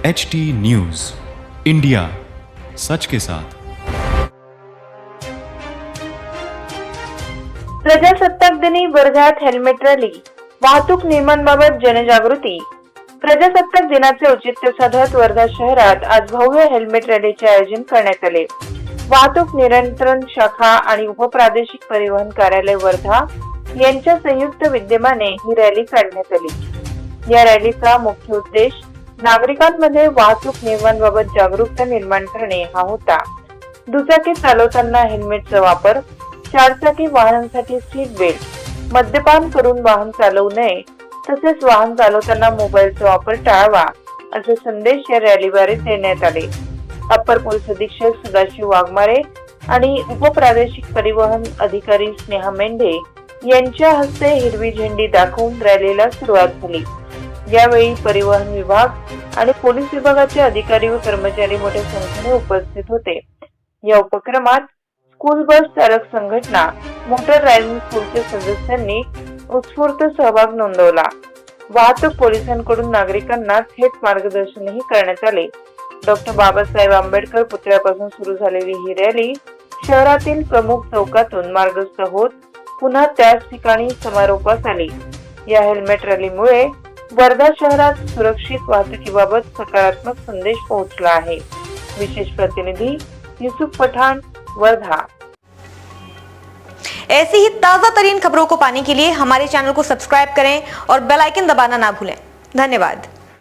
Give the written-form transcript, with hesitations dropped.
HT news India, सच के साथ। प्रजासत्ताक दिनी वर्ध्यात हेल्मेट रॅली, वाहतूक नियमांबाबत जनजागृती। प्रजासत्ताक दिनाचे औचित्य साधत वर्धा शहरात आज भव्य हेल्मेट रॅलीचे आयोजन करण्यात आले। वाहतूक नियंत्रण शाखा आणि उपप्रादेशिक परिवहन कार्यालय वर्धा यांच्या संयुक्त विद्यमाने ही रॅली काढण्यात आली। या रॅलीचा मुख्य उद्देश नागरिकांमध्ये वाहतूक नियमांबाबत जागरूकता निर्माण करणे हा होता। दुचाकी चालवताना हेल्मेटचा वापर, चारचाकी वाहनांसाठी सीट बेल्ट, मद्यपान करून वाहन चालवू नये, तसेच वाहन चालवताना मोबाईलचा वापर टाळावा असे संदेश या रॅलीद्वारे देण्यात आले। अप्पर पोलीस अधीक्षक सदाशिव वाघमारे आणि उपप्रादेशिक परिवहन अधिकारी स्नेहा मेंढे यांच्या हस्ते हिरवी झेंडी दाखवून रॅलीला सुरुवात झाली। यावेळी परिवहन विभाग आणि पोलीस विभागाचे अधिकारी व कर्मचारी मोठ्या संख्येने उपस्थित होते। या उपक्रमात स्कूल बस चालक संघटना, मोटर ड्रायव्हिंग स्कूलच्या सदस्यांनी उत्स्फूर्त सहभाग नोंदवला। वाहतूक पोलिसांकडून नागरिकांना थेट मार्गदर्शनही करण्यात आले। डॉक्टर बाबासाहेब आंबेडकर पुतळ्यापासून सुरू झालेली ही रॅली शहरातील प्रमुख चौकातून मार्गस्थ होत पुन्हा त्याच ठिकाणी समारोपास आली। या हेल्मेट रॅलीमुळे वर्धा शहरात सुरक्षित वाहतुकीबाबत सकारात्मक संदेश पोहोचला आहे। विशेष प्रतिनिधी यूसुफ पठान, वर्धा। ऐसी ही ताजा तरीन खबरों को पाने के लिए हमारे चैनल को सब्सक्राइब करें और बेल आइकन दबाना ना भूलें। धन्यवाद।